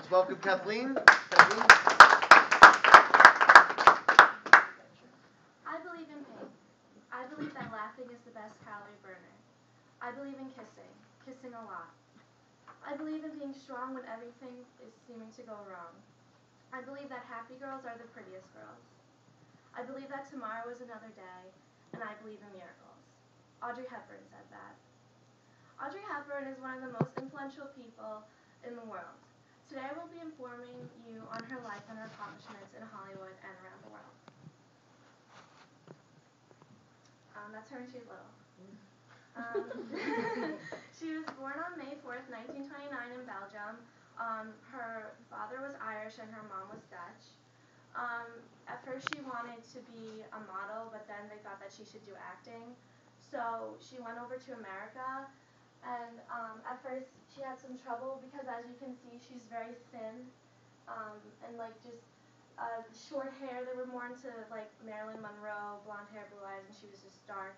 welcome Kathleen. Kathleen. I believe in pain. I believe that laughing is the best calorie burner. I believe in kissing a lot. I believe in being strong when everything is seeming to go wrong. I believe that happy girls are the prettiest girls. I believe that tomorrow is another day, and I believe in miracles. Audrey Hepburn said that. Audrey Hepburn is one of the most influential people in the world. Today I will be informing you on her life and her accomplishments in Hollywood and around the world. That's her when she was little. She was born on May 4th, 1929 in Belgium. Her father was Irish and her mom was Dutch. At first she wanted to be a model, but then they thought that she should do acting. So she went over to America, and at first she had some trouble because, as you can see, she's very thin, and like just short hair. They were more into like Marilyn Monroe, blonde hair, blue eyes, and she was just dark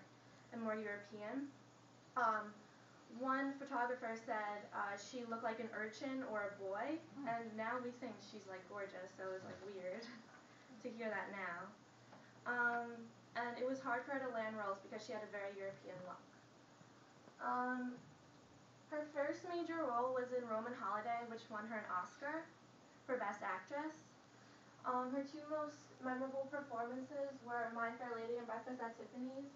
and more European. One photographer said she looked like an urchin or a boy, and now we think she's like gorgeous, so it was like weird to hear that now. And it was hard for her to land roles because she had a very European look. Her first major role was in Roman Holiday, which won her an Oscar for Best Actress. Her two most memorable performances were My Fair Lady and Breakfast at Tiffany's.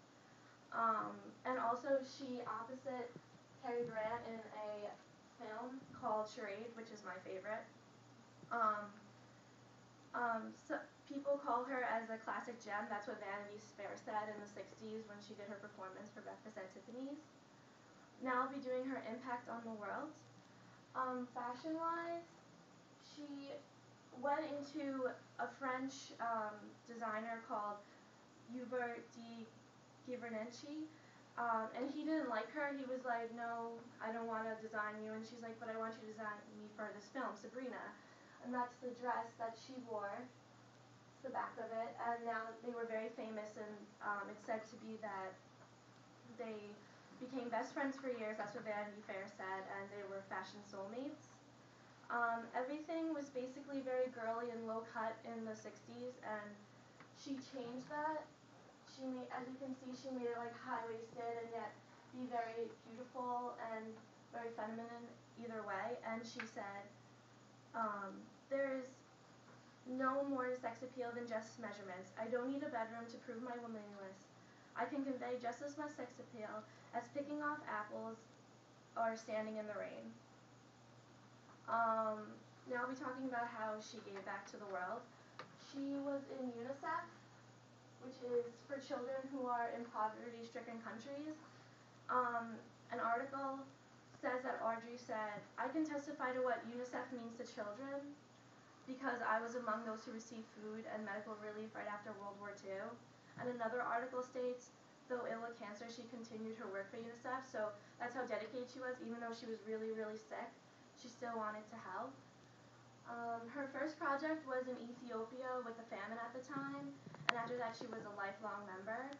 And also she opposite Cary Grant in a film called Charade, which is my favorite. So people call her as a classic gem. That's what Vanity Fair said in the 60s when she did her performance for Breakfast at Tiffany's. Now I'll be doing her impact on the world. Fashion-wise, she went into a French designer called Hubert de Givenchy, and he didn't like her. He was like, no, I don't want to design you. And she's like, but I want you to design me for this film, Sabrina. And that's the dress that she wore. It's the back of it. And now they were very famous, and it's said to be that they became best friends for years. That's what Vanity Fair said, and they were fashion soulmates. Everything was basically very girly and low cut in the 60s, and she changed that. She made, as you can see, she made it like high-waisted and yet be very beautiful and very feminine either way. And she said, there's no more sex appeal than just measurements. I don't need a bedroom to prove my womanliness. I can convey just as much sex appeal as picking off apples or standing in the rain. Now I'll be talking about how she gave back to the world. She was in UNICEF, which is for children who are in poverty-stricken countries. An article says that Audrey said, I can testify to what UNICEF means to children because I was among those who received food and medical relief right after World War II. And another article states, though ill with cancer, she continued her work for UNICEF, so that's how dedicated she was. Even though she was really, really sick, she still wanted to help. Her first project was in Ethiopia with the famine at the time, and after that she was a lifelong member.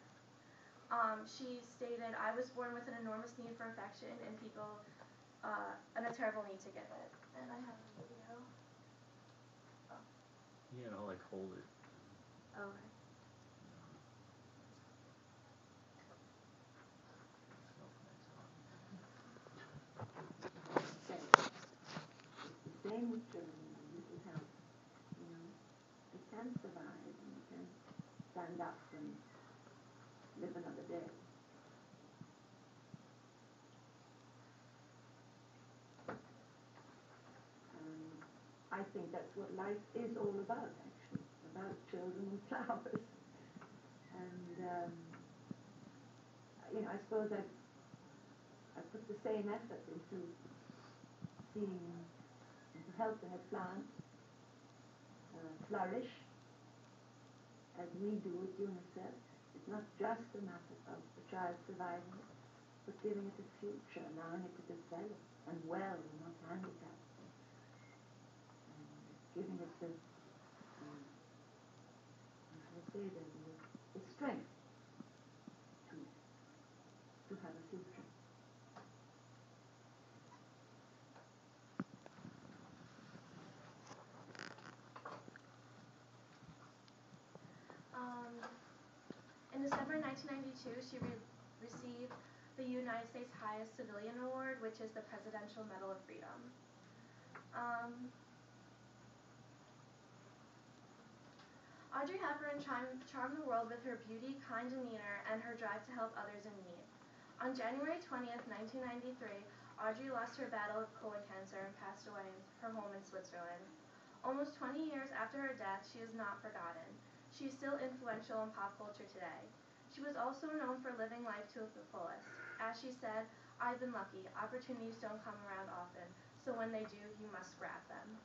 She stated, I was born with an enormous need for affection and people, and a terrible need to give it. And I have a video. Oh. You know, like hold it. Okay. Same with children, you can help. You know, they can survive and you can stand up and live another day. I think that's what life is all about, actually, about children and flowers. And you know, I suppose I put the same effort into seeing, into helping a plant flourish as we do with UNICEF. It's not just a matter of the child surviving it, but giving it a future, allowing it to develop and well, and not handicapped. And giving it the, how should I say, the strength to have a future. 1992, she received the United States' highest civilian award, which is the Presidential Medal of Freedom. Audrey Hepburn charmed the world with her beauty, kind demeanor, and her drive to help others in need. On January 20th, 1993, Audrey lost her battle with colon cancer and passed away in her home in Switzerland. Almost 20 years after her death, she is not forgotten. She is still influential in pop culture today. She was also known for living life to the fullest. As she said, "I've been lucky. Opportunities don't come around often, so when they do, you must grab them."